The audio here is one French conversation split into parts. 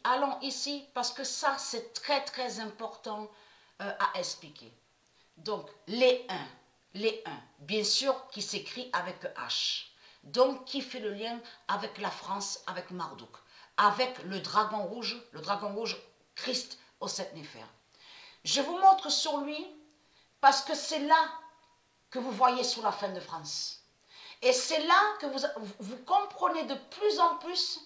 allons ici, parce que ça, c'est très, très important à expliquer. Donc, les 1, bien sûr, qui s'écrit avec H. Donc, qui fait le lien avec la France, avec Marduk, avec le dragon rouge Christ au 7 Néphère. Je vous montre sur lui, parce que c'est là que vous voyez sous la fin de France. Et c'est là que vous comprenez de plus en plus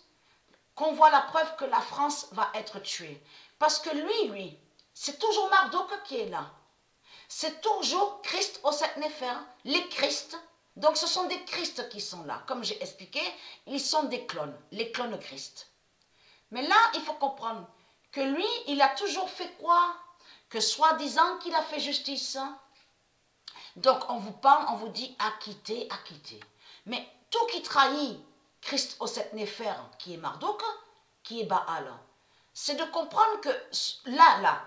qu'on voit la preuve que la France va être tuée. Parce que lui, c'est toujours Marduk qui est là. C'est toujours Christ au 7 Néphère, les Christ. Donc ce sont des Christ qui sont là. Comme j'ai expliqué, ils sont des clones, les clones Christ. Mais là, il faut comprendre que lui, il a toujours fait quoi? Que soi-disant qu'il a fait justice. Donc on vous parle, on vous dit acquitter, acquitter. Mais tout qui trahit Christ au 7 Néphère, qui est Marduk, qui est Baal, c'est de comprendre que là,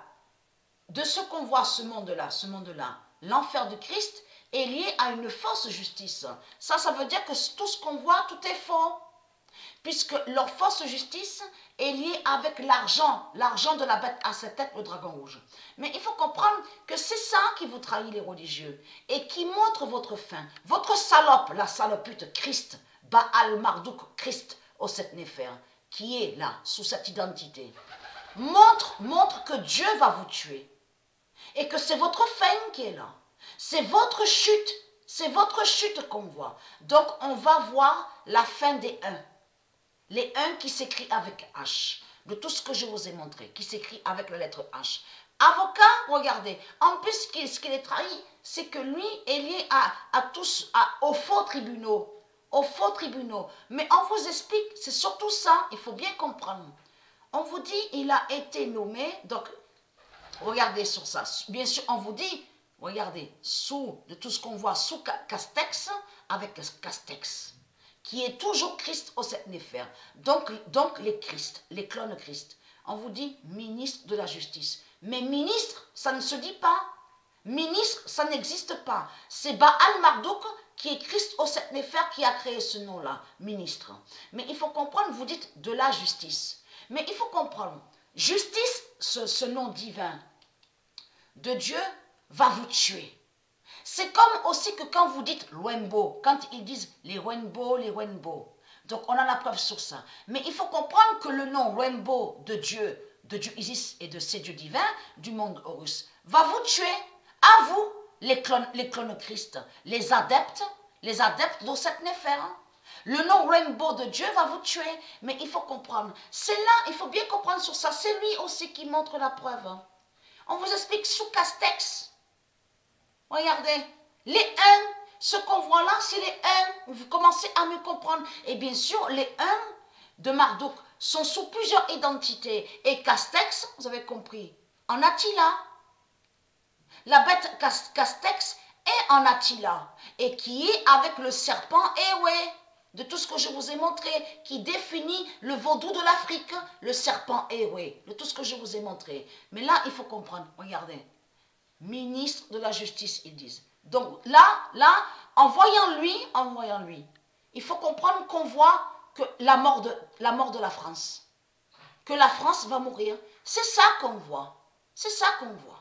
de ce qu'on voit, ce monde-là, l'enfer de Christ est lié à une fausse justice. Ça veut dire que tout ce qu'on voit, tout est faux. Puisque leur fausse justice est liée avec l'argent de la bête à 7 têtes, le dragon rouge. Mais il faut comprendre que c'est ça qui vous trahit les religieux et qui montre votre fin. Votre salope, la salopute Christ, Baal Marduk Christ au 7 Néphère, qui est là, sous cette identité, montre que Dieu va vous tuer. Et que c'est votre fin qui est là. C'est votre chute qu'on voit. Donc on va voir la fin des 1. Les 1 qui s'écrit avec H, de tout ce que je vous ai montré, qui s'écrit avec la lettre H. Avocat, regardez, en plus ce qu'il est trahi, c'est que lui est lié aux faux tribunaux. Aux faux tribunaux. Mais on vous explique, c'est surtout ça, il faut bien comprendre. On vous dit, il a été nommé, donc, regardez sur ça. Bien sûr, on vous dit, regardez, de tout ce qu'on voit sous Castex, avec Castex, qui est toujours Christ au 7 Néphère. Donc les Christ, les clones Christ. On vous dit ministre de la justice. Mais ministre, ça ne se dit pas. Ministre, ça n'existe pas. C'est Baal Marduk qui est Christ au 7 Néphère qui a créé ce nom-là, ministre. Mais il faut comprendre, vous dites de la justice. Mais il faut comprendre, justice, ce nom divin de Dieu va vous tuer. C'est comme aussi que quand vous dites Lwembo, quand ils disent les Wenbo. Donc on a la preuve sur ça. Mais il faut comprendre que le nom Lwembo de Dieu Isis et de ces dieux divins du monde Horus, va vous tuer. À vous, les clones Christ, les adeptes de cette Néphère. Le nom Rainbow de Dieu va vous tuer. Mais il faut comprendre. C'est là, il faut bien comprendre sur ça. C'est lui aussi qui montre la preuve. On vous explique sous Castex. Regardez. Les 1, ce qu'on voit là, c'est les 1. Vous commencez à me comprendre. Et bien sûr, les 1 de Marduk sont sous plusieurs identités. Et Castex, vous avez compris, en Attila. La bête Castex est en Attila. Et qui est avec le serpent Ewe. De tout ce que je vous ai montré, qui définit le vaudou de l'Afrique, le serpent Ewe. De tout ce que je vous ai montré. Mais là, il faut comprendre. Regardez. Ministre de la justice, ils disent. Donc là, en voyant lui, il faut comprendre qu'on voit que la mort de la France. Que la France va mourir. C'est ça qu'on voit. C'est ça qu'on voit.